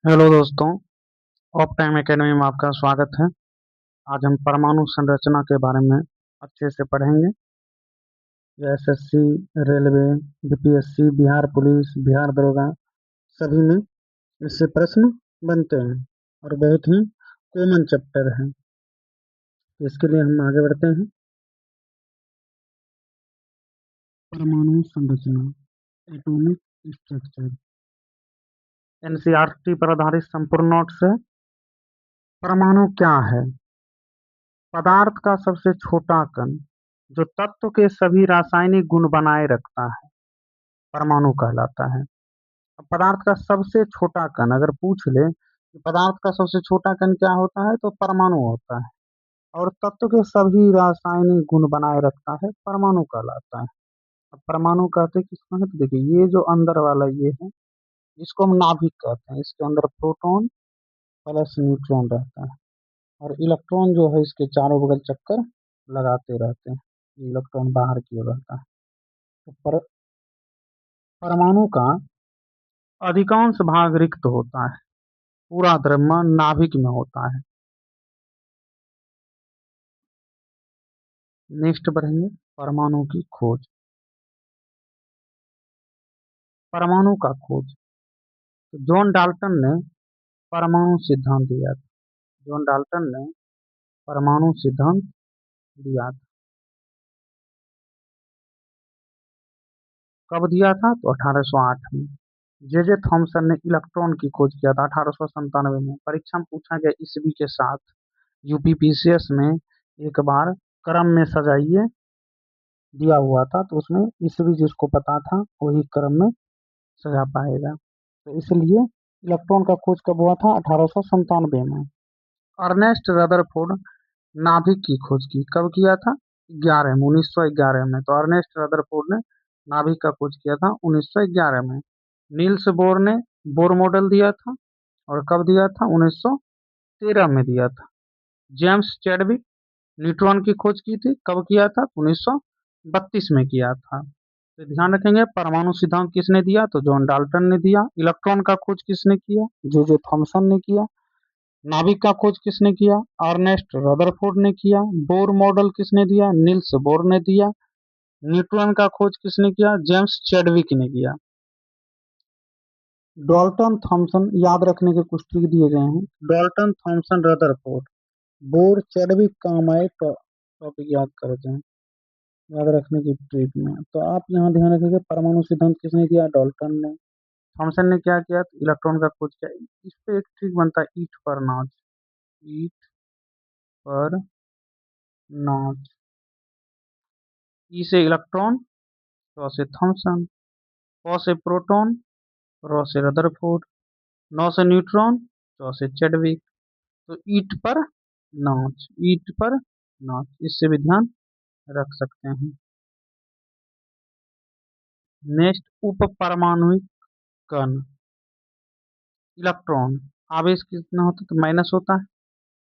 Hello दोस्तों, of time academy में आपका स्वागत है। आज हम परमाणु संरचना के बारे में अच्छे से पढ़ेंगे। SSC, railway, BPSC, Bihar police, Bihar दरोगा सभी में इससे प्रश्न बनते हैं और बहुत ही कॉमन चैप्टर है। तो इसके लिए हम आगे बढ़ते हैं। परमाणु संरचना, एटॉमिक स्ट्रक्चर। एनसीईआरटी पर आधारित संपूर्ण नोट्स है। परमाणु क्या है? पदार्थ का सबसे छोटा कण जो तत्व के सभी रासायनिक गुण बनाए रखता है, परमाणु कहलाता है। अब पदार्थ का सबसे छोटा कण अगर पूछ ले कि पदार्थ का सबसे छोटा कण क्या होता है, तो परमाणु होता है। और तत्व के सभी रासायनिक गुण बनाए रखता है, परमाणु कहलाता है। अब परमाणु कहते किसको है? तो देखिए, ये जो अंदर वाला ये है, इसको हम नाभिक कहते हैं। इसके अंदर प्रोटॉन प्लस न्यूट्रॉन रहता है और इलेक्ट्रॉन जो है इसके चारों बगल चक्कर लगाते रहते हैं। इलेक्ट्रॉन बाहर की ओर रहता है। तो परमाणु का अधिकांश भाग रिक्त होता है। पूरा द्रव्यमान नाभिक में होता है। नेक्स्ट बढ़ेंगे, परमाणु की खोज। परमाणु का खोज तो जॉन डाल्टन ने परमाणु सिद्धांत दिया था। जॉन डाल्टन ने परमाणु सिद्धांत दिया था। कब दिया था? तो 1808 में। जे थॉमसन ने इलेक्ट्रॉन की खोज किया था 1897 में। परीक्षा में पूछा गया ईस्वी के साथ। यूपीपीसीएस में एक बार क्रम में सजाइए दिया हुआ था, तो उसमें ईस्वी जिसको पता था वही क्रम में सजा पाएगा। तो इसलिए इलेक्ट्रॉन का खोज कब हुआ था? 1897 में। अर्नेस्ट रदरफोर्ड नाभिक की खोज की। कब किया था? 1911 में। तो अर्नेस्ट रदरफोर्ड ने नाभिक का खोज किया था 1911 में। नील्स बोर ने बोर मॉडल दिया था, और कब दिया था? 1913 में दिया था। जेम्स चैडविक न्यूट्रॉन की खोज की थी। कब किया था? 1932 में किया था। तो ध्यान रखेंगे, परमाणु सिद्धांत किसने दिया? तो जॉन डाल्टन ने दिया। इलेक्ट्रॉन का खोज किसने किया? जे थॉमसन ने किया। नाभिक का खोज किसने किया? अर्नेस्ट रदरफोर्ड ने किया। बोर मॉडल किसने दिया? नील्स बोर ने दिया। न्यूट्रॉन का खोज किसने किया? जेम्स चैडविक ने किया। डाल्टन थॉमसन याद रखने के कुछ ट्रिक दिए गए हैं। Dalton Thomson Rutherford Bohr Chadwick काम आए तो टॉपिक याद कर दें, याद रखने की ट्रिक में। तो आप यहाँ ध्यान रखेंगे, परमाणु सिद्धांत किसने दिया? डाल्टन ने। थॉमसन ने क्या किया? तो इलेक्ट्रॉन का खोज किया। इस पे एक ट्रिक बनता है, ईट पर नॉच। ईट पर नॉच। ई से इलेक्ट्रॉन, तो से थॉमसन। प से प्रोटॉन, र से रदरफोर्ड। नौ से न्यूट्रॉन, तो से चैडविक। तो ईट पर नॉच, ईट पर नॉच, इससे भी ध्यान रख सकते हैं। नेक्स्ट, उप परमाणुक कण। इलेक्ट्रॉन आवेश कितना होता है? तो माइनस होता है।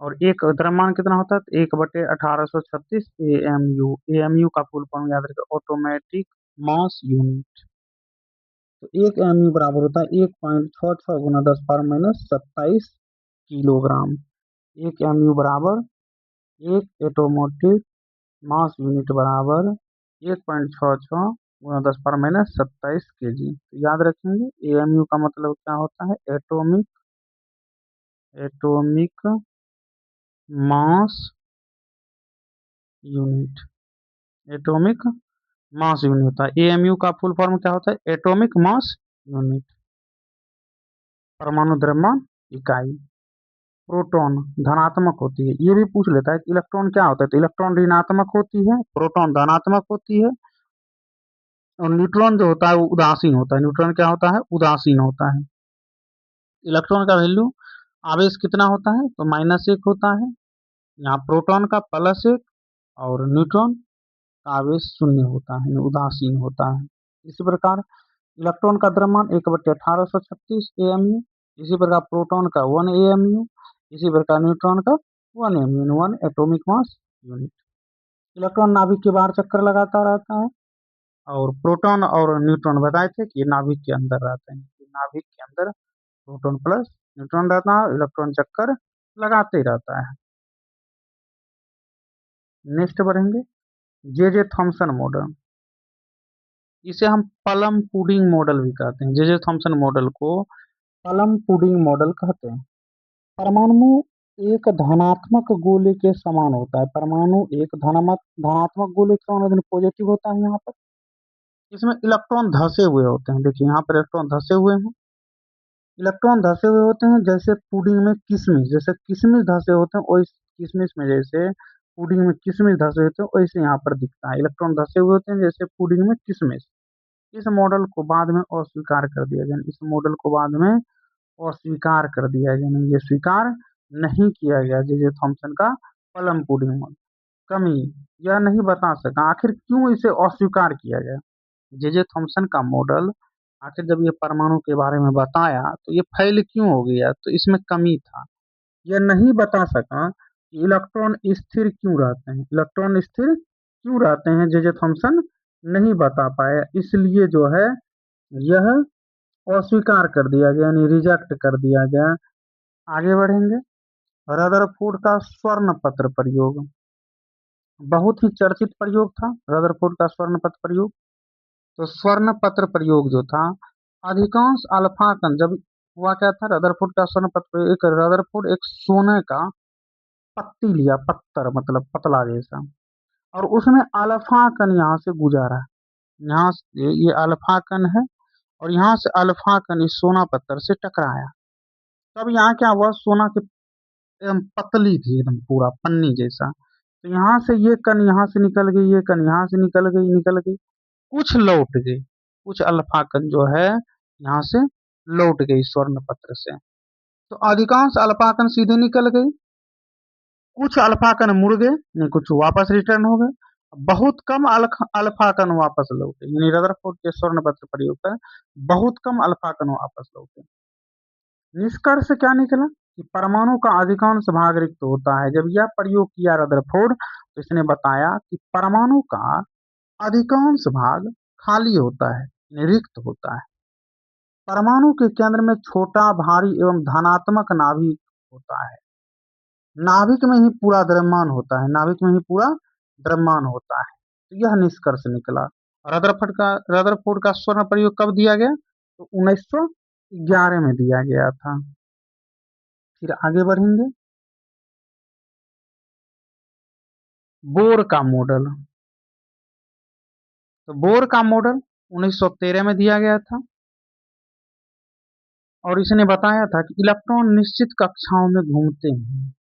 और एक द्रव्यमान कितना होता है? तो 1/1836 AMU। AMU का फुल फॉर्म याद रखें, ऑटोमेटिक मास यूनिट। तो 1 MU बराबर होता है 1.66 गुना 10⁻27 किलोग्राम। 1 MU बराबर एक एटोमेटिक मास यूनिट बराबर 1.66 गुना 10⁻27 kg। तो याद रखेंगे, AMU का मतलब क्या होता है? Atomic mass unit. Atomic mass unit होता है। एएमयू का फुल फॉर्म क्या होता है? एटॉमिक मास यूनिट, परमाणु द्रव्यमान इकाई। प्रोटॉन धनात्मक होती है। ये भी पूछ लेता है कि इलेक्ट्रॉन क्या होता है? तो इलेक्ट्रॉन ऋणात्मक होती है, प्रोटॉन धनात्मक होती है, और न्यूट्रॉन जो होता है वो उदासीन होता है। न्यूट्रॉन क्या होता है? उदासीन होता है। इलेक्ट्रॉन का वैल्यू, आवेश कितना होता है? तो -1 होता है। यहाँ प्रोटॉन का +1 और न्यूट्रॉन का आवेश 0 होता है, उदासीन होता है। इसी प्रकार इलेक्ट्रॉन का द्रव्यमान 1/1836 AMU। इसी प्रकार प्रोटॉन का 1 AMU। इसी प्रकार न्यूट्रॉन का 1 MU, 1 atomic mass unit. Electron नाभिक के बाहर चक्कर लगाता रहता है, और प्रोटॉन और न्यूट्रॉन बताए थे कि ये नाभिक के अंदर रहते हैं। नाभिक के अंदर प्रोटॉन प्लस न्यूट्रॉन रहता है, इलेक्ट्रॉन चक्कर लगाते ही रहता है। नेक्स्ट बढ़ेंगे, जे थॉम्सन मॉडल। इसे हम पलम पुडिंग मॉडल भी कहते हैं। जे थॉम्सन मॉडल को पलम पुडिंग मॉडल कहते हैं। परमाणु एक धनात्मक गोले के समान होता है। परमाणु एक धनात्मक गोले के समान पॉजिटिव होता है। यहाँ पर इसमें इलेक्ट्रॉन धसे हुए होते हैं। देखिए यहाँ पर इलेक्ट्रॉन धसे हुए हैं। इलेक्ट्रॉन धसे हुए होते हैं, जैसे पुडिंग में किशमिश, जैसे किशमिश धसे होते हैं, वैसे किशमिश में जैसे पुडिंग में किशमिश धसे होते हैं, वैसे यहाँ पर दिखता है इलेक्ट्रॉन धसे हुए होते हैं जैसे पुडिंग में किशमिश। इस मॉडल को बाद में अस्वीकार कर दिया गया। इस मॉडल को बाद में अस्वीकार कर दिया गया। नहीं, ये स्वीकार नहीं किया गया जे थॉम्सन का पलम पुडिंग मॉडल। कमी, यह नहीं बता सका आखिर क्यों इसे अस्वीकार किया गया। जे थॉम्सन का मॉडल आखिर जब ये परमाणु के बारे में बताया तो ये फेल क्यों हो गया, तो इसमें कमी था। यह नहीं बता सका कि इलेक्ट्रॉन स्थिर क्यों रहते हैं। इलेक्ट्रॉन स्थिर क्यों रहते हैं जे थॉम्सन नहीं बता पाया, इसलिए जो है यह अस्वीकार कर दिया गया, यानी रिजेक्ट कर दिया गया। आगे बढ़ेंगे, रदरफोर्ड का स्वर्ण पत्र प्रयोग। बहुत ही चर्चित प्रयोग था रदरफोर्ड का स्वर्ण पत्र प्रयोग। तो स्वर्ण पत्र प्रयोग जो था, अधिकांश अल्फा कण जब हुआ क्या था, रदरफोर्ड का स्वर्ण पत्र, एक रदरफोर्ड एक सोने का पत्ती लिया, पत्थर मतलब पतला जैसा, और उसमें अल्फा कण यहाँ से गुजारा। यहाँ से ये अल्फा कण है, और यहाँ से अल्फा कण इस सोना पत्थर से टकराया। तब यहाँ क्या हुआ, सोना की एकदम पतली थी, एकदम पूरा पन्नी जैसा। तो यहाँ से ये कण यहाँ से निकल गई, ये कण यहाँ से निकल गई, कुछ लौट गई। कुछ अल्फा कण जो है यहाँ से लौट गई स्वर्ण पत्र से। तो अधिकांश अल्फा कण सीधे निकल गई, कुछ अल्फा कण मुड़ गए, नहीं कुछ वापस रिटर्न हो गए, बहुत कम अल्फा कण वापस लौटे। यानी रदरफोर्ड के स्वर्ण पत्र प्रयोग पर बहुत कम अल्फा कण वापस लौटे। निष्कर्ष क्या निकला कि परमाणु का अधिकांश भाग रिक्त होता है। जब यह प्रयोग किया रदरफोर्ड, तो इसने बताया कि परमाणु का अधिकांश भाग खाली होता है, रिक्त होता है। परमाणु के केंद्र में छोटा, भारी एवं धनात्मक नाभिक होता है। नाभिक में ही पूरा द्रव्यमान होता है, नाभिक में ही पूरा द्रव्यमान होता है। तो यह निष्कर्ष निकला। रदरफोर्ड का स्वर्ण प्रयोग कब दिया गया, तो 1911 में दिया गया था। फिर आगे बढ़ेंगे, बोर का मॉडल। तो बोर का मॉडल 1913 में दिया गया था, और इसने बताया था कि इलेक्ट्रॉन निश्चित कक्षाओं में घूमते हैं।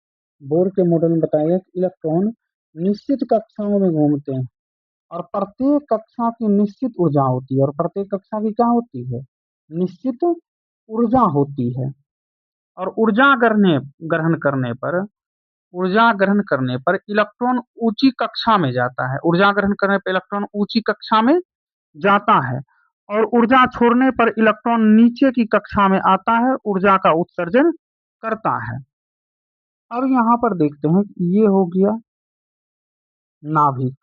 बोर के मॉडल में बताया गया कि इलेक्ट्रॉन निश्चित कक्षाओं में घूमते हैं, और प्रत्येक कक्षा की निश्चित ऊर्जा होती है। और प्रत्येक कक्षा की क्या होती है, निश्चित ऊर्जा होती है। और ऊर्जा ग्रहण करने पर इलेक्ट्रॉन ऊंची कक्षा में जाता है। ऊर्जा ग्रहण करने पर इलेक्ट्रॉन ऊंची कक्षा में जाता है, और ऊर्जा छोड़ने पर इलेक्ट्रॉन नीचे की कक्षा में आता है, ऊर्जा का उत्सर्जन करता है। अब यहाँ पर देखते हैं कि ये हो गया नाभिक।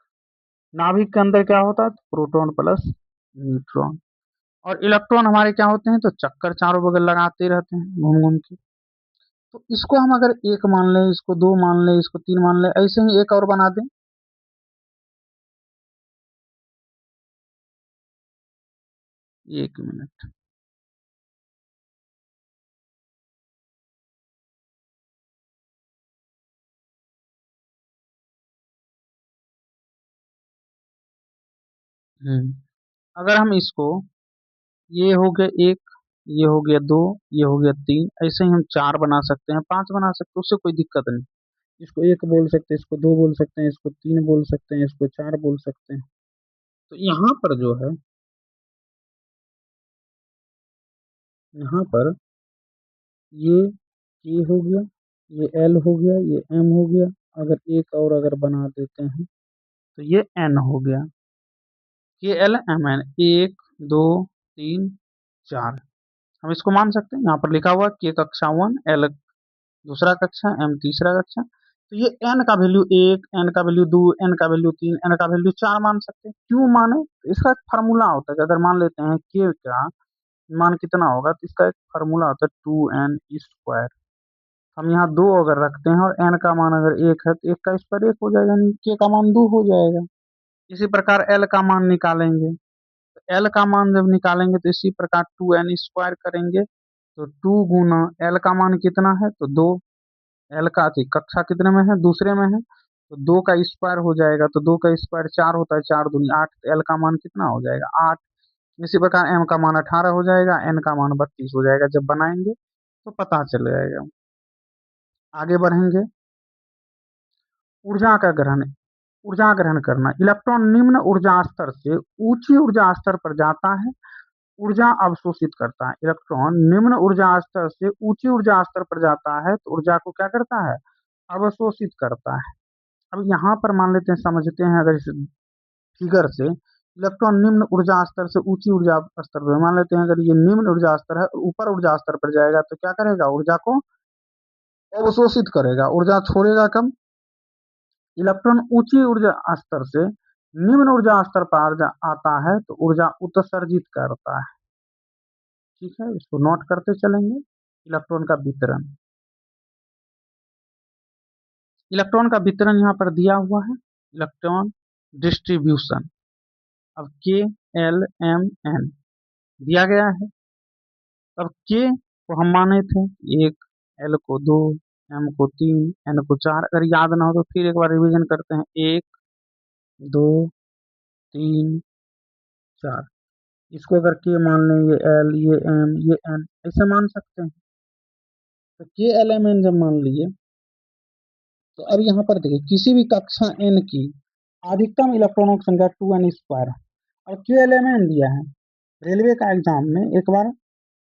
नाभिक के अंदर क्या होता है, प्रोटॉन प्लस न्यूट्रॉन। और इलेक्ट्रॉन हमारे क्या होते हैं, तो चक्कर चारों बगल लगाते रहते हैं घूम घूम के। तो इसको हम अगर एक मान लें, इसको दो मान लें, इसको तीन मान लें, ऐसे ही एक और बना दें। एक मिनट। अगर हम इसको, ये हो गया एक, ये हो गया दो, ये हो गया तीन, ऐसे ही हम चार बना सकते हैं, पांच बना सकते हैं, उससे कोई दिक्कत नहीं। इसको एक बोल सकते हैं, इसको दो बोल सकते हैं, इसको तीन बोल सकते हैं, इसको चार बोल सकते हैं। तो यहाँ पर जो है, यहाँ पर ये के हो गया, ये एल हो गया, ये एम हो गया। अगर एक और अगर बना देते हैं तो ये एन हो गया। के एल एम एन, एक, दो, तीन, चार। हम इसको मान सकते हैं। यहाँ पर लिखा हुआ के कक्षा वन, एल दूसरा कक्षा, एम तीसरा कक्षा। तो ये एन का वैल्यू एक, एन का वैल्यू दो, एन का वैल्यू तीन, एन का वैल्यू चार मान सकते हैं। क्यों माने, तो इसका एक फार्मूला होता है कि अगर मान लेते हैं के का मान कितना होगा, तो इसका एक फार्मूला होता है 2n²। हम यहाँ 2 अगर रखते हैं और n का मान अगर 1 है तो 1 का स्क्वायर 1 हो जाएगा, यानी k का मान 2 हो जाएगा। इसी प्रकार l का मान निकालेंगे, तो l का मान जब निकालेंगे तो इसी प्रकार 2n² करेंगे, तो 2 गुना l का मान कितना है, तो 2। l का कक्षा कितने में है, दूसरे में है, तो 2 का स्क्वायर हो जाएगा, तो 2 का स्क्वायर 4 होता है, 4 दूनी 8, तो l का मान कितना हो जाएगा, 8। इसी प्रकार m का मान 18 हो जाएगा, n का मान 32 हो जाएगा। जब बनाएंगे तो पता चल जाएगा। आगे बढ़ेंगे। ऊर्जा का ग्रहण, ऊर्जा ग्रहण करना। इलेक्ट्रॉन निम्न ऊर्जा स्तर से ऊंची ऊर्जा स्तर पर जाता है, ऊर्जा अवशोषित करता है। इलेक्ट्रॉन निम्न ऊर्जा स्तर से ऊंची ऊर्जा स्तर पर जाता है तो ऊर्जा को क्या करता है, अवशोषित करता है। अब यहाँ पर मान लेते हैं, समझते हैं अगर इस फिगर से, इलेक्ट्रॉन निम्न ऊर्जा स्तर से ऊंची ऊर्जा स्तर पर, मान लेते हैं अगर ये निम्न ऊर्जा स्तर है, ऊपर ऊर्जा स्तर पर जाएगा तो क्या करेगा, ऊर्जा को अवशोषित करेगा, ऊर्जा छोड़ेगा कम। इलेक्ट्रॉन ऊंची ऊर्जा स्तर से निम्न ऊर्जा स्तर पर आता है तो ऊर्जा उत्सर्जित करता है। ठीक है, इसको नोट करते चलेंगे। इलेक्ट्रॉन का वितरण, इलेक्ट्रॉन का वितरण यहाँ पर दिया हुआ है, इलेक्ट्रॉन डिस्ट्रीब्यूशन। अब के एल एम एन दिया गया है। अब के को हम माने थे 1, एल को 2, एम को 3, एन को 4। अगर याद ना हो तो फिर एक बार रिवीजन करते हैं, 1, 2, 3, 4। इसको अगर के मान लें, ये एल, ये एम, ये एन, ऐसे मान सकते हैं। तो के एल एम एन जब मान लिए, तो अब यहाँ पर देखिए, किसी भी कक्षा एन की अधिकतम इलेक्ट्रॉनों की संख्या 2n² है। और के एल एम एन दिया है, रेलवे का एग्जाम में एक बार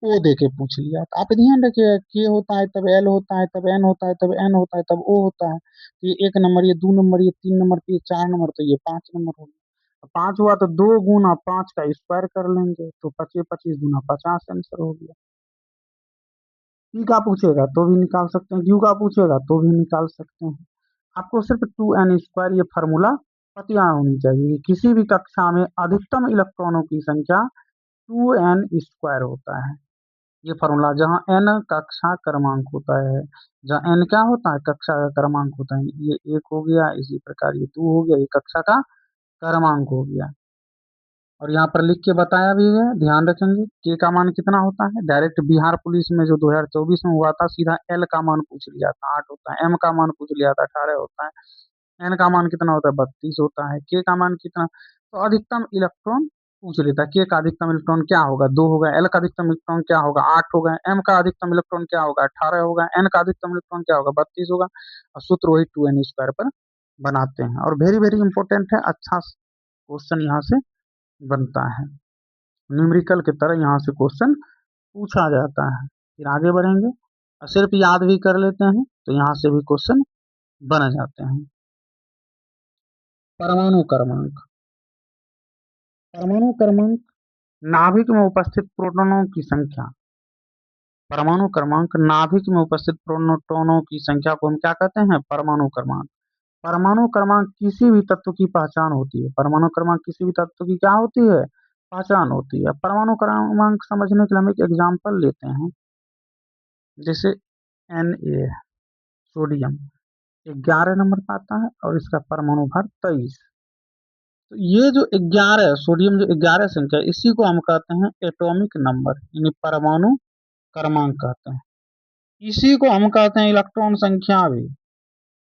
ओ दे के पूछ लिया, तो आप ध्यान रखिए, के होता है तब एल होता है, तब एन होता है, तब एन होता है, तब ओ होता है। तो ये 1 नंबर, ये 2 नंबर, ये 3 नंबर, ये 4 नंबर, तो ये 5 नंबर हो गया। 5 हुआ तो 2 गुना 5 का स्क्वायर कर लेंगे, तो 25, 25 गुना 50 आंसर हो गया। पी का पूछेगा तो भी निकाल सकते हैं, क्यू का पूछेगा तो भी निकाल सकते हैं। आपको सिर्फ 2n² ये फार्मूला पता होनी चाहिए। किसी भी कक्षा में अधिकतम इलेक्ट्रॉनों की संख्या 2n² होता है। ये फार्मूला, जहाँ n कक्षा क्रमांक होता है, जहाँ n क्या होता है, कक्षा का क्रमांक होता है, ये 1 हो गया, इसी प्रकार ये 2 हो गया, ये कक्षा का क्रमांक हो गया। और यहाँ पर लिख के बताया भी है, ध्यान रखेंगे। के का मान कितना होता है, डायरेक्ट बिहार पुलिस में जो 2024 में हुआ था, सीधा एल का मान पूछ लिया था, 8 होता है, एम का मान पूछ लिया था, 18 होता है, एन का मान कितना होता है, 32 होता है, के का मान कितना, तो अधिकतम इलेक्ट्रॉन पूछ लेता है। के का अधिकतम इलेक्ट्रॉन क्या होगा, 2 होगा। एल का अधिकतम इलेक्ट्रॉन क्या होगा, 8 होगा। एम का अधिकतम इलेक्ट्रॉन क्या होगा, 18 होगा। एन का अधिकतम इलेक्ट्रॉन क्या होगा, 32 होगा। और सूत्र वही 2n² पर बनाते हैं। और वेरी वेरी इंपॉर्टेंट है, अच्छा क्वेश्चन यहाँ से बनता है, न्यूमेरिकल की तरह यहाँ से क्वेश्चन पूछा जाता है। फिर आगे बढ़ेंगे, और सिर्फ याद भी कर लेते हैं तो यहाँ से भी क्वेश्चन बन जाते हैं। परमाणु क्रमांक, परमाणु क्रमांक नाभिक में उपस्थित प्रोटॉनों की संख्या। परमाणु क्रमांक नाभिक में उपस्थित प्रोटॉनों की संख्या को हम क्या कहते हैं, परमाणु क्रमांक। परमाणु क्रमांक किसी भी तत्व की पहचान होती है। परमाणु क्रमांक किसी भी तत्व की क्या होती है, पहचान होती है। परमाणु क्रमांक समझने के लिए हम एक एग्जाम्पल लेते हैं, जैसे Na सोडियम 11 नंबर पर आता है और इसका परमाणु भार 23। तो ये जो 11 सोडियम, जो 11 संख्या, इसी को हम कहते हैं एटॉमिक नंबर, यानी परमाणु क्रमांक कहते हैं। इसी को हम कहते हैं इलेक्ट्रॉन संख्या भी,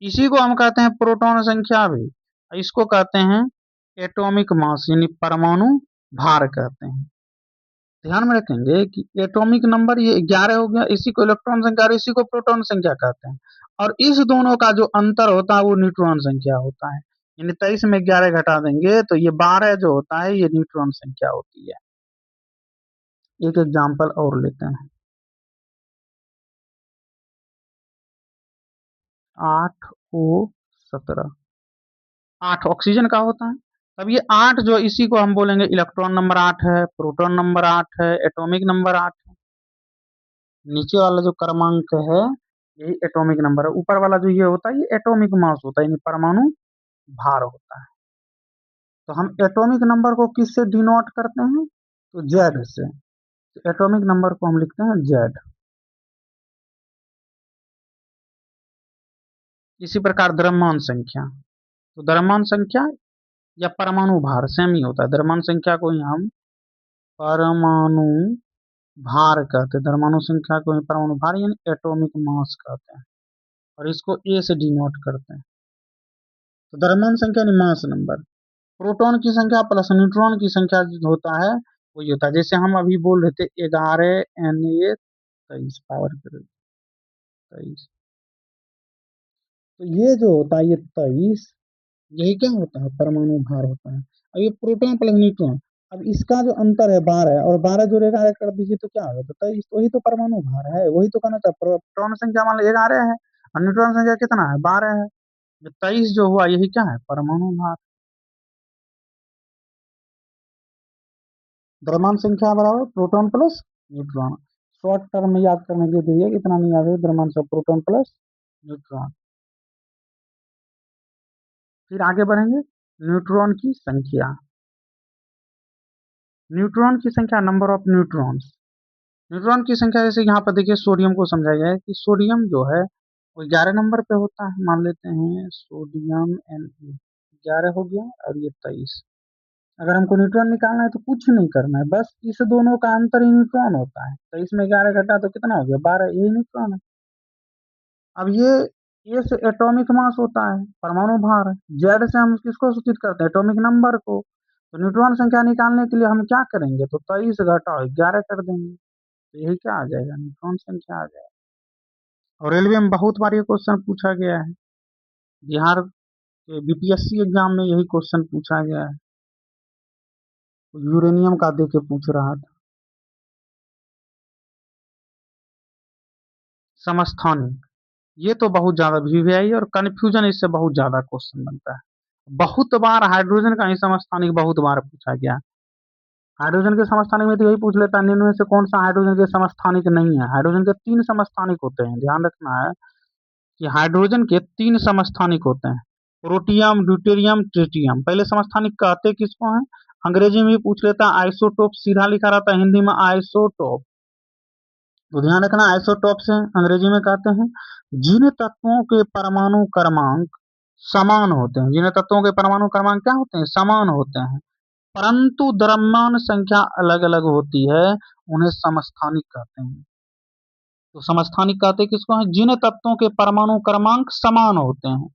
इसी को हम कहते हैं प्रोटॉन संख्या भी, इसको कहते हैं एटॉमिक मास, यानी परमाणु भार कहते हैं। ध्यान में रखेंगे कि एटॉमिक नंबर ये 11 हो गया, इसी को इलेक्ट्रॉन संख्या और इसी को प्रोटॉन संख्या कहते हैं। और इस दोनों का जो अंतर होता है वो न्यूट्रॉन संख्या होता है। यानी 23 में 11 घटा देंगे तो ये 12 जो होता है, ये न्यूट्रॉन संख्या होती है। एक एग्जाम्पल और लेते हैं, 8O17, 8 ऑक्सीजन का होता है। अब ये 8 जो, इसी को हम बोलेंगे इलेक्ट्रॉन नंबर 8 है, प्रोटॉन नंबर 8 है, एटॉमिक नंबर 8 है। नीचे वाला जो क्रमांक है यही एटॉमिक नंबर है, ऊपर वाला जो ये होता है ये एटॉमिक मास होता है, यानी परमाणु भार होता है। तो हम एटॉमिक नंबर को किससे डिनोट करते हैं, तो जेड से। एटॉमिक नंबर को हम लिखते हैं जेड। इसी प्रकार द्रव्यमान संख्या, तो द्रव्यमान संख्या या परमाणु भार सेम ही होता है। द्रव्यमान संख्या को ही हम परमाणु भार कहते हैं, परमाणु संख्या को ही परमाणु भार यानी एटॉमिक मास कहते हैं, और इसको ए से डिनोट करते हैं। तो द्रव्यमान संख्या यानी मास नंबर। प्रोटॉन की संख्या प्लस न्यूट्रॉन की संख्या जो होता है वही होता है। जैसे हम अभी बोल रहे थे 11 Na 23 पावर 23, तो ये जो होता है ये 23, यही क्या होता है, परमाणु भार होता है। अब ये प्रोटॉन प्लस न्यूट्रॉन, अब इसका जो अंतर है 12 और 12 जो 11 कर दीजिए तो क्या होगा, तो 23, वही तो परमाणु भार है। वही तो कहना था, प्रोटॉन संख्या मान लो 11 है और न्यूट्रॉन संख्या कितना है, 12 है। 23 जो हुआ यही क्या है, परमाणु भार। द्रव्यमान संख्या बराबर proton plus neutron. Short term में याद करने के लिए कितना नहीं याद है, द्रव्यमान से प्रोटॉन प्लस न्यूट्रॉन। फिर आगे बढ़ेंगे, न्यूट्रॉन की संख्या। न्यूट्रॉन की संख्या, नंबर ऑफ न्यूट्रॉन्स। न्यूट्रॉन की संख्या जैसे यहाँ पर देखिए सोडियम को समझाया गया है कि सोडियम जो है वो 11 नंबर पे होता है। मान लेते हैं सोडियम Na 11 हो गया और ये 23। अगर हमको न्यूट्रॉन निकालना है तो कुछ नहीं करना है, बस इस दोनों का अंतर ही न्यूट्रॉन होता है। 23 में 11 घटा तो कितना हो गया, 12, यही न्यूट्रॉन है। अब ये से एटॉमिक मास होता है, परमाणु भार। जेड से हम किसको सूचित करते हैं, एटॉमिक नंबर को। तो न्यूट्रॉन संख्या निकालने के लिए हम क्या करेंगे, तो 23 घटाओ 11 कर देंगे, तो यही क्या आ जाएगा, न्यूट्रॉन संख्या आ जाएगा। और रेलवे में बहुत बार ये क्वेश्चन पूछा गया है, बिहार के बीपीएससी एग्जाम में यही क्वेश्चन पूछा गया है, यूरेनियम का दे के पूछ रहा था। समस्थानिक, ये तो बहुत ज्यादा वीवीआई और कंफ्यूजन, इससे बहुत ज्यादा क्वेश्चन बनता है। बहुत बार हाइड्रोजन का ही समस्थानिक बहुत बार पूछा गया। हाइड्रोजन के समस्थानिक में तो यही पूछ लेता है, निम्न में से कौन सा हाइड्रोजन के समस्थानिक नहीं है। हाइड्रोजन के 3 समस्थानिक होते हैं, ध्यान रखना है कि हाइड्रोजन के 3 समस्थानिक होते हैं, प्रोटियम, ड्यूटेरियम, ट्रिटियम। पहले समस्थानिक कहते किसको हैं, अंग्रेजी में भी पूछ लेता है, आइसोटोप सीधा लिखा रहता है, हिंदी में आइसोटोप। तो ध्यान रखना, आइसोटोप से अंग्रेजी में कहते हैं जिन तत्वों के परमाणु क्रमांक समान होते हैं। जिन तत्वों के परमाणु क्रमांक क्या होते हैं, समान होते हैं, परंतु द्रव्यमान संख्या अलग अलग होती है, उन्हें समस्थानिक कहते हैं। तो समस्थानिक कहते किसको हैं, जिन तत्वों के परमाणु क्रमांक समान होते हैं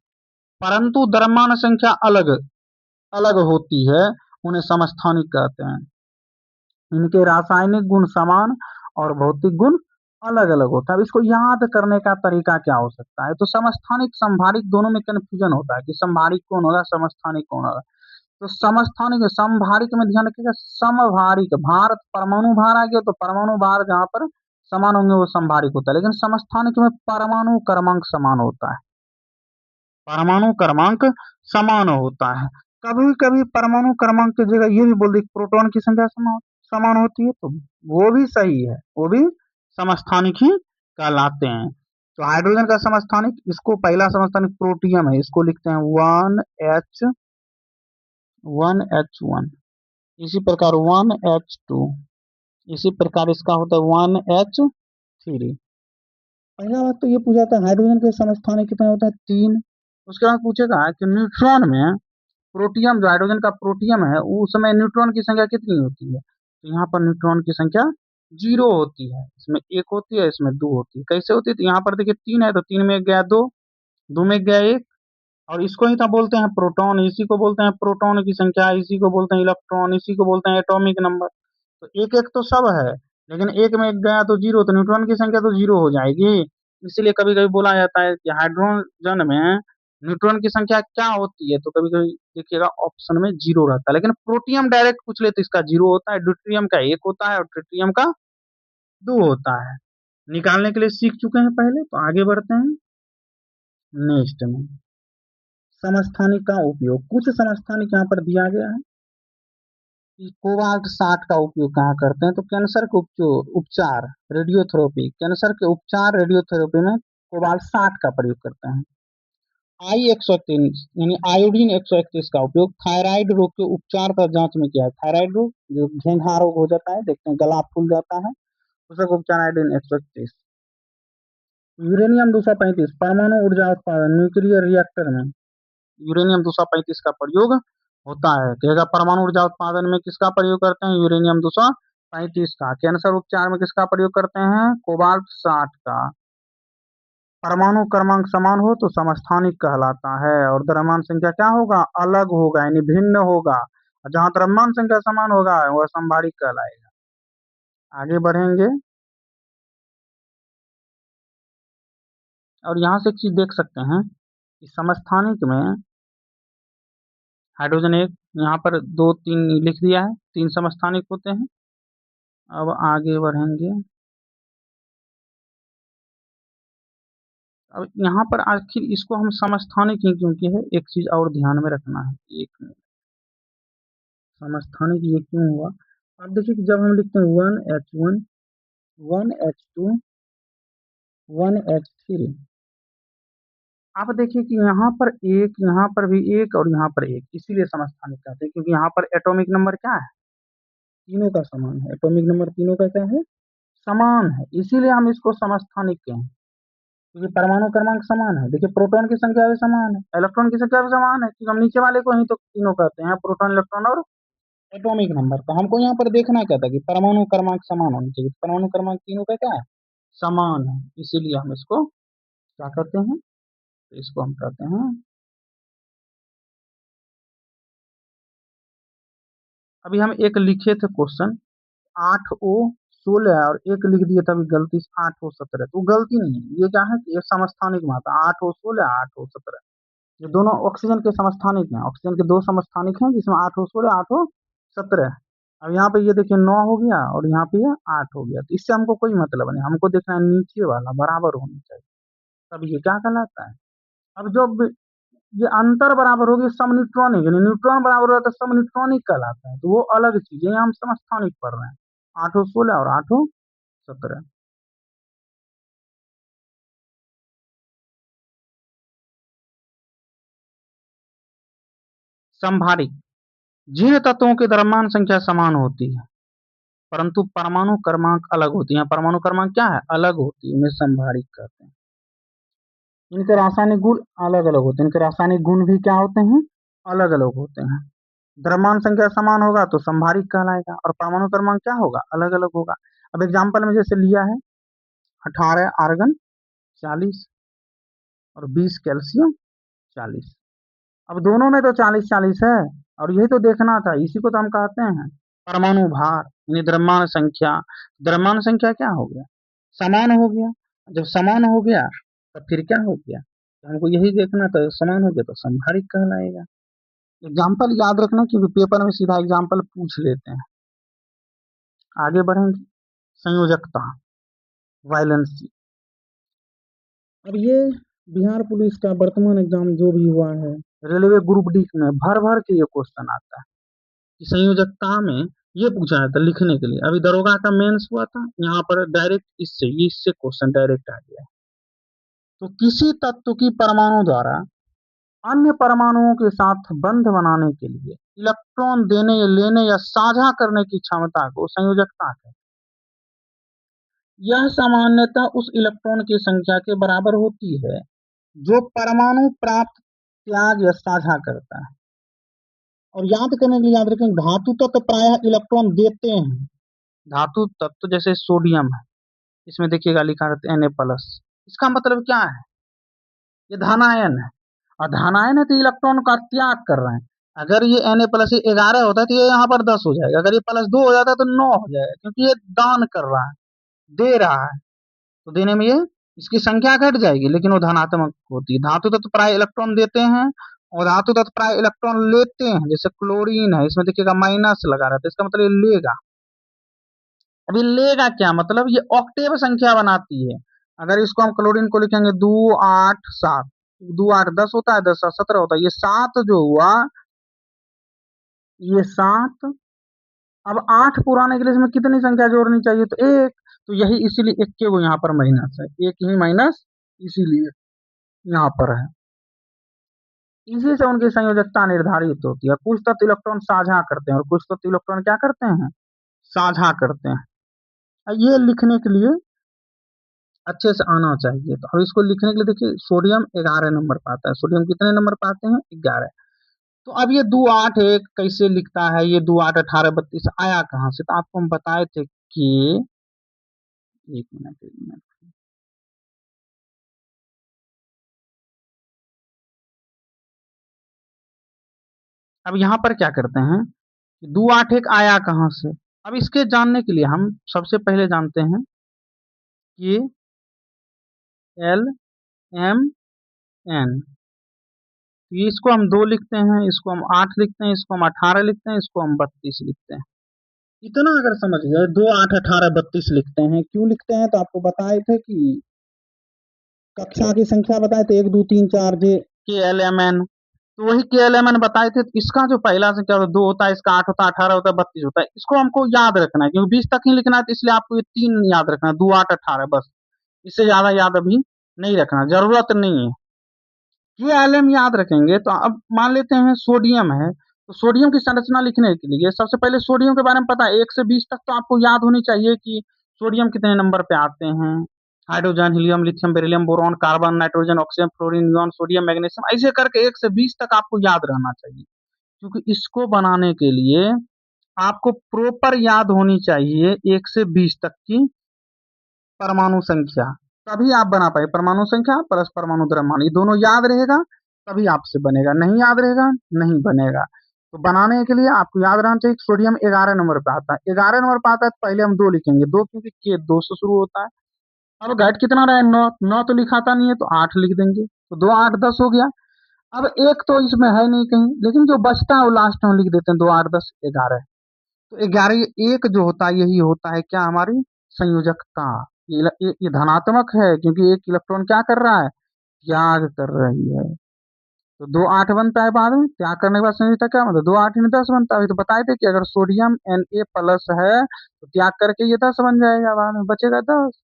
परंतु द्रव्यमान संख्या अलग अलग होती है, उन्हें समस्थानिक कहते हैं। इनके रासायनिक गुण समान और भौतिक गुण अलग अलग होता है। अब इसको याद करने का तरीका क्या हो सकता है, तो समस्थानिक समभारिक दोनों में कंफ्यूजन होता है कि समभारिक कौन होगा, समस्थानिक कौन होगा। तो समस्थानिक समभारिक में ध्यान रखिएगा, समभारिक भार, परमाणु भार आ गया तो परमाणु भार जहां पर समान होंगे वो समभारिक होता है, लेकिन समस्थानिक में परमाणु क्रमांक समान होता है, परमाणु क्रमांक समान होता है। कभी कभी परमाणु क्रमांक की जगह ये भी बोल दी प्रोटॉन की संख्या समान समान होती है, तो वो भी सही है, वो भी समस्थानिक ही कहलाते हैं। तो हाइड्रोजन का समस्थानिक, इसको पहला समस्थानिक प्रोटियम है, इसको लिखते हैं 1H1। इसी प्रकार 1H2, इसी प्रकार इसका होता है 1H3। पहला बात तो ये पूछा था हाइड्रोजन के समस्थानिक कितने होते हैं, 3। उसके बाद पूछेगा कि न्यूट्रॉन में प्रोटियम, जो हाइड्रोजन का प्रोटियम है उस समय न्यूट्रॉन की संख्या कितनी होती है, तो यहाँ पर न्यूट्रॉन की संख्या 0 होती है, इसमें 1 होती है, इसमें 2 होती है। कैसे होती है, तो यहाँ पर देखिए 3 है तो 3 में गया 2, 2 में गया 1, और इसको ही तो बोलते हैं प्रोटॉन, इसी को बोलते हैं प्रोटॉन की संख्या, इसी को बोलते हैं इलेक्ट्रॉन, इसी को बोलते हैं एटॉमिक नंबर। तो एक एक तो सब है, लेकिन एक में गया तो 0, तो न्यूट्रॉन की संख्या तो 0 हो जाएगी। इसीलिए कभी कभी बोला जाता है कि हाइड्रोजन में न्यूट्रॉन की संख्या क्या होती है, तो कभी कभी देखिएगा ऑप्शन में 0 रहता है, लेकिन प्रोटियम डायरेक्ट पूछ ले तो इसका 0 होता है, ड्यूटेरियम का 1 होता है और ट्रिटियम का 2 होता है। निकालने के लिए सीख चुके हैं पहले, तो आगे बढ़ते हैं नेक्स्ट में। समस्थानिक का उपयोग, कुछ समस्थानिक यहाँ पर दिया गया है कि कोबाल्ट 60 का उपयोग कहाँ करते हैं, तो कैंसर के उपचार, रेडियोथेरेपी, कैंसर के उपचार रेडियोथेरेपी में कोबाल्ट 60 का प्रयोग करते हैं। I-131 यानी आयोडीन 131 का उपयोग थायराइड रोग के उपचार तथा जांच में किया है। थायराइड रोग जो घेंघा रोग हो जाता है, देखते हैं गला फूल जाता है, उसका उपचार आयोडीन 131। यूरेनियम 235 परमाणु ऊर्जा उत्पादन न्यूक्लियर रिएक्टर में यूरेनियम 235 का प्रयोग होता है। कहेगा परमाणु ऊर्जा उत्पादन में किसका प्रयोग करते हैं? यूरेनियम 235 का। कैंसर उपचार में किसका प्रयोग करते हैं? कोबाल्ट 60 का। परमाणु क्रमांक समान हो तो समस्थानिक कहलाता है और द्रव्यमान संख्या क्या होगा? अलग होगा यानी भिन्न होगा। जहां द्रव्यमान संख्या समान होगा वह संभारिक कहलाएगा। आगे बढ़ेंगे और यहाँ से एक चीज देख सकते हैं कि समस्थानिक में हाइड्रोजन एक यहाँ पर 2 3 लिख दिया है, 3 समस्थानिक होते हैं। अब आगे बढ़ेंगे। अब यहाँ पर आखिर इसको हम समस्थानिक ही क्यों किए है, एक चीज और ध्यान में रखना है। एक मिनट, समस्थानिक ये क्यों हुआ? अब देखिए कि जब हम लिखते हैं 1H1 1H2 1H3, आप देखिए कि यहाँ पर एक, यहाँ पर भी एक और यहाँ पर एक, इसीलिए समस्थानिक कहते हैं क्योंकि यहाँ पर एटॉमिक नंबर क्या है? तीनों का समान है। एटॉमिक नंबर तीनों का क्या है? समान है, इसीलिए हम इसको समस्थानिक कहें क्योंकि परमाणु क्रमांक समान है। देखिए प्रोटॉन की संख्या भी समान है, इलेक्ट्रॉन की संख्या भी समान है, क्योंकि हम नीचे वाले को ही तो तीनों कहते हैं, प्रोटॉन इलेक्ट्रॉन और एटॉमिक नंबर। तो हमको यहाँ पर देखना क्या था कि परमाणु क्रमांक समान होना चाहिए। परमाणु क्रमांक तीनों का क्या है? समान है, इसीलिए हम इसको क्या कहते हैं? तो इसको हम कहते हैं, अभी हम एक लिखे थे क्वेश्चन 8O16 और एक लिख दिए थे अभी गलती से 8O17, तो गलती नहीं है, ये क्या है कि ये समस्थानिक में आता है 8O16 8O17। ये दोनों ऑक्सीजन के समस्थानिक हैं, ऑक्सीजन के 2 समस्थानिक हैं जिसमें 8O16 8O17। अब यहाँ पे ये देखिए 9 हो गया और यहाँ पे ये 8 हो गया, तो इससे हमको कोई मतलब नहीं, हमको देखना है नीचे वाला बराबर होना चाहिए, तब ये क्या कहलाता है। अब जब ये अंतर बराबर होगी सब न्यूट्रॉनिक, यानी न्यूट्रॉन बराबर होगा तो सब न्यूट्रॉनिक कहलाता है, तो वो अलग चीज है, यहाँ हम समस्थानिक पढ़ रहे हैं 8O16 और 8O17। संभारिक जिन तत्वों की द्रव्यमान संख्या समान होती है परंतु परमाणु क्रमांक अलग होती है, परमाणु क्रमांक क्या है? अलग होती है, इन्हें संभारिक कहते हैं। इनके रासायनिक गुण अलग अलग होते हैं, इनके रासायनिक गुण भी क्या होते हैं? अलग अलग होते हैं। द्रव्यमान संख्या समान होगा तो संभारिक कहलाएगा और परमाणु क्रमांक क्या होगा? अलग अलग होगा। अब एग्जाम्पल में जैसे लिया है 18 आर्गन 40 और 20 कैल्शियम 40। अब दोनों में तो 40 40 है और यही तो देखना था, इसी को तो हम कहते हैं परमाणु भार यानी द्रव्यमान संख्या। द्रव्यमान संख्या क्या हो गया? समान हो गया। जब समान हो गया तो फिर क्या हो गया? तो हमको यही देखना था, समान हो गया तो संभारिक कहलाएगा। एग्जाम्पल याद रखना क्योंकि पेपर में सीधा एग्जाम्पल पूछ लेते हैं। आगे बढ़ेंगे। संयोजकता वायलेंसी। अब ये बिहार पुलिस का वर्तमान एग्जाम जो भी हुआ है, रेलवे ग्रुप डी में भर भर के ये क्वेश्चन आता है कि संयोजकता में ये पूछा जाता है लिखने के लिए। अभी दरोगा का मेंस हुआ था, यहाँ पर डायरेक्ट इससे क्वेश्चन डायरेक्ट आ गया। तो किसी तत्व की परमाणु द्वारा अन्य परमाणुओं के साथ बंध बनाने के लिए इलेक्ट्रॉन देने या लेने या साझा करने की क्षमता को संयोजकता कहते हैं। यह सामान्यतः उस इलेक्ट्रॉन की संख्या के बराबर होती है जो परमाणु प्राप्त, त्याग या साझा करता है। और याद करने के लिए याद रखें धातु तत्व प्रायः इलेक्ट्रॉन देते हैं। धातु तत्व जैसे सोडियम है, इसमें देखिएगा लिखा रहता है Na+, इसका मतलब क्या है? ये धनायन है और धनायन है तो इलेक्ट्रॉन का त्याग कर रहे हैं। अगर ये Na+ 11 होता है तो ये यहाँ पर 10 हो जाएगा, अगर ये +2 हो जाता है तो 9 हो जाएगा, क्योंकि ये दान कर रहा है, दे रहा है, तो देने में ये इसकी संख्या घट जाएगी लेकिन वो धनात्मक होती है। धातु तत्व प्राय इलेक्ट्रॉन देते हैं और धातु तत्व प्राय इलेक्ट्रॉन लेते हैं। जैसे क्लोरीन है, इसमें देखिएगा माइनस लगा रहता है, इसका मतलब ये लेगा। अभी लेगा क्या मतलब? ये ऑक्टेव संख्या बनाती है। अगर इसको हम क्लोरीन को लिखेंगे 2 8 7, 2 8 10 होता है, 10 7 17 होता है, ये 7 जो हुआ, ये 7। अब 8 पुराने के लिए इसमें कितनी संख्या जोड़नी चाहिए? तो 1। तो यही इसीलिए 1 के वो यहाँ पर माइनस है, 1 ही माइनस इसीलिए यहाँ पर है। इसी से उनकी संयोजकता निर्धारित होती है। कुछ तत्व इलेक्ट्रॉन साझा करते हैं और कुछ तत्व इलेक्ट्रॉन क्या करते हैं, साझा करते हैं। ये लिखने के लिए अच्छे से आना चाहिए। तो अब इसको लिखने के लिए देखिए, सोडियम 11 नंबर पे आता है। सोडियम कितने नंबर पे आते हैं, 11। तो अब ये 281 कैसे लिखता है, ये 28 18 32 आया कहाँ से, तो आपको हम बताए थे कि, एक मिनट, अब यहाँ पर क्या करते हैं, 281 आया कहाँ से। अब इसके जानने के लिए हम सबसे पहले जानते हैं कि एल एम एन, इसको हम 2 लिखते हैं, इसको हम 8 लिखते हैं, इसको हम 18 लिखते हैं, इसको हम 32 लिखते हैं। इतना अगर समझ गए, 2 8 18 32 लिखते हैं, क्यों लिखते हैं, तो आपको बताए थे कि कक्षा की संख्या बताए थे 1 2 3 4 जे के एल एम एन, तो वही के एल एम एन बताए थे। तो इसका जो पहला संख्या होता है 2 होता है, इसका 8 होता है, 18 होता है, 32 होता है। इसको हमको याद रखना है क्योंकि 20 तक ही लिखना है, तो इसलिए आपको ये 3 याद रखना है, 2 8 18 बस। इससे ज्यादा याद अभी नहीं रखना, जरूरत नहीं है। ये एलएम याद रखेंगे। तो अब मान लेते हैं सोडियम है, तो सोडियम की संरचना लिखने के लिए सबसे पहले सोडियम के बारे में पता है, 1 से 20 तक तो आपको याद होनी चाहिए कि सोडियम कितने नंबर पे आते हैं। Hydrogen, helium, lithium, beryllium, boron, carbon, nitrogen, oxygen, fluorine, neon, sodium, magnesium, ऐसे करके 1 से 20 तक आपको याद रहना चाहिए। क्योंकि इसको बनाने के लिए आपको प्रॉपर याद होनी चाहिए 1 से 20 तक की परमाणु संख्या, तभी आप बना पाए। परमाणु संख्या प्लस परमाणु द्रव्यमान, ये दोनों याद रहेगा तभी आपसे बनेगा, नहीं याद रहेगा नहीं बनेगा। तो बनाने के लिए आपको याद रहना चाहिए सोडियम 11 नंबर पे आता है। 11 नंबर पे आता है तो पहले हम 2 लिखेंगे, 2 क्योंकि के 2 से शुरू होता है। अब घट कितना रहा है, 9, 9 तो लिखाता नहीं है तो 8 लिख देंगे, तो 2 8 10 हो गया। अब एक तो इसमें है नहीं कहीं, लेकिन जो बचता है वो लास्ट में लिख देते हैं, 2 8 10 11। तो 11 एक जो होता है यही होता है क्या, हमारी संयोजकता। ये धनात्मक है क्योंकि एक इलेक्ट्रॉन क्या कर रहा है, त्याग कर रही है। तो 2 8 बनता है बाद में, त्याग करने के बाद संयोजकता क्या मतलब, 2 8 10 बनता है। अभी तो बताए थे कि अगर सोडियम Na+ है तो त्याग करके ये 10 बन जाएगा, बाद में बचेगा 10।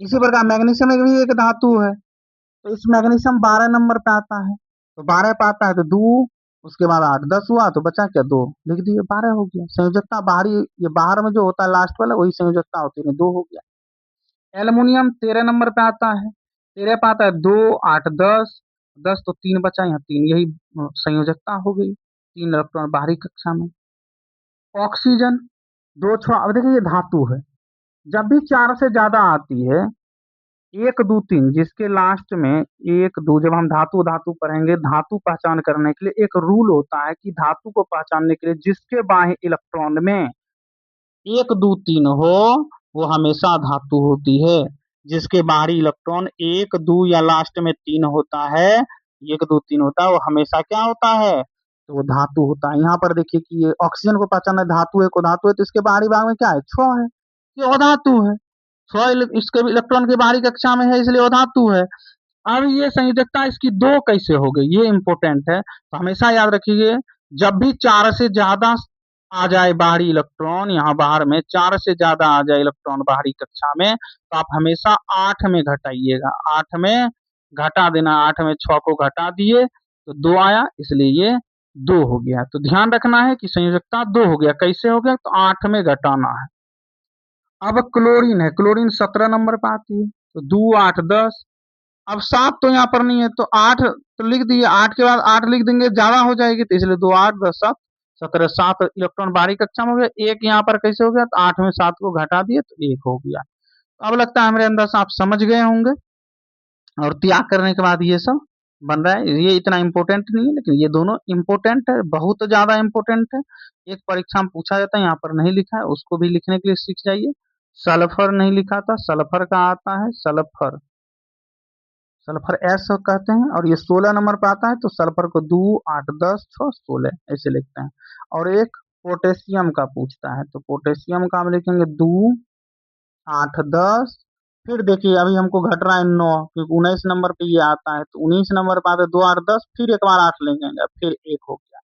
इसी प्रकार मैग्नीशियम भी एक धातु है, तो इस मैग्नीशियम 12 नंबर पे आता है। तो 12 पे आता है तो 2, उसके बाद 8 10 हुआ तो बचा क्या, 2 लिख दिए, 12 हो गया। संयोजकता बाहरी, ये बाहर में जो होता है लास्ट वाला वही संयोजकता होती है, 2 हो गया। एल्युमिनियम 13 नंबर पे आता है, 13 पे आता है 2 8 10, 10 तो 3 बचा, यहाँ 3, यही संयोजकता हो गई, 3 इलेक्ट्रॉन बाहरी कक्षा में। ऑक्सीजन 2 6, अब देखिए ये धातु है, जब भी 4 से ज्यादा आती है, 1 2 3 जिसके लास्ट में 1 2, जब हम धातु धातु पढ़ेंगे, धातु पहचान करने के लिए एक रूल होता है कि धातु को पहचानने के लिए जिसके बाह्य इलेक्ट्रॉन में 1 2 3 हो वो हमेशा धातु होती है। जिसके बाहरी इलेक्ट्रॉन 1 2 या लास्ट में 3 होता है, 1 2 3 होता है, वो हमेशा क्या होता है, तो वो धातु होता है। यहाँ पर देखिए कि ये ऑक्सीजन को पहचानना है, धातु है को धातु है, तो इसके बाहरी भाग में क्या है, 6 है, ये अधातु है। 6 इसके इलेक्ट्रॉन के बाहरी कक्षा में है, इसलिए अधातु है। अब ये संयोजकता इसकी 2 कैसे हो गई, ये इंपॉर्टेंट है, तो हमेशा याद रखिए जब भी 4 से ज्यादा आ जाए बाहरी इलेक्ट्रॉन, यहाँ बाहर में 4 से ज्यादा आ जाए इलेक्ट्रॉन बाहरी कक्षा में, तो आप हमेशा 8 में घटाइएगा, 8 में घटा देना, 8 में 6 को घटा दिए तो 2 आया, इसलिए ये 2 हो गया। तो ध्यान रखना है कि संयोजकता 2 हो गया, कैसे हो गया, तो 8 में घटाना है। अब क्लोरीन है, क्लोरीन 17 नंबर पर आती है, तो 2 8 10, अब 7 तो यहाँ पर नहीं है, तो 8 तो लिख दिए, 8 के बाद 8 लिख देंगे, ज्यादा हो जाएगी, तो इसलिए 2 8 10 7 17, 7 इलेक्ट्रॉन बाहरी कक्षा में हो गया। एक यहाँ पर कैसे हो गया, तो 8 में 7 को घटा दिए तो 1 हो गया। तो अब लगता है हमारे अंदर से आप समझ गए होंगे, और त्याग करने के बाद ये सब बन रहा है। ये इतना इंपॉर्टेंट नहीं है, लेकिन ये दोनों इंपॉर्टेंट है, बहुत ज्यादा इंपॉर्टेंट है। एक परीक्षा में पूछा जाता है, यहाँ पर नहीं लिखा है, उसको भी लिखने के लिए सीख जाइए। सल्फर नहीं लिखा था, सल्फर का आता है, सल्फर, सल्फर एस कहते हैं, और ये 16 नंबर पे आता है, तो सल्फर को 2 8 10 6 16 ऐसे लिखते हैं। और एक पोटेशियम का पूछता है, तो पोटेशियम का हम लिखेंगे 2 8 10, फिर देखिए अभी हमको घट रहा है 9, क्योंकि 19 नंबर पे ये आता है, तो 19 नंबर पे आता है 2 8 10, फिर एक बार 8 लेंगे, फिर 1 हो गया,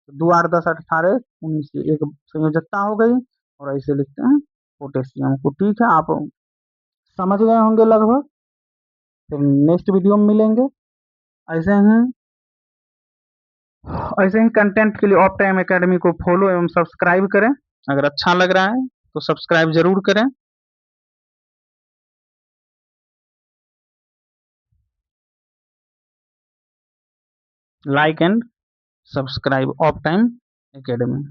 तो 2 8 10 18 19 एक संयोजकता हो गई, और ऐसे लिखते हैं पोटेशियम को। ठीक है, आप समझ गए होंगे लगभग। फिर नेक्स्ट वीडियो में मिलेंगे। ऐसे ही ऐसे ही कंटेंट के लिए ऑफ टाइम एकेडमी को फॉलो एवं सब्सक्राइब करें। अगर अच्छा लग रहा है तो सब्सक्राइब जरूर करें। Like and subscribe of time academy.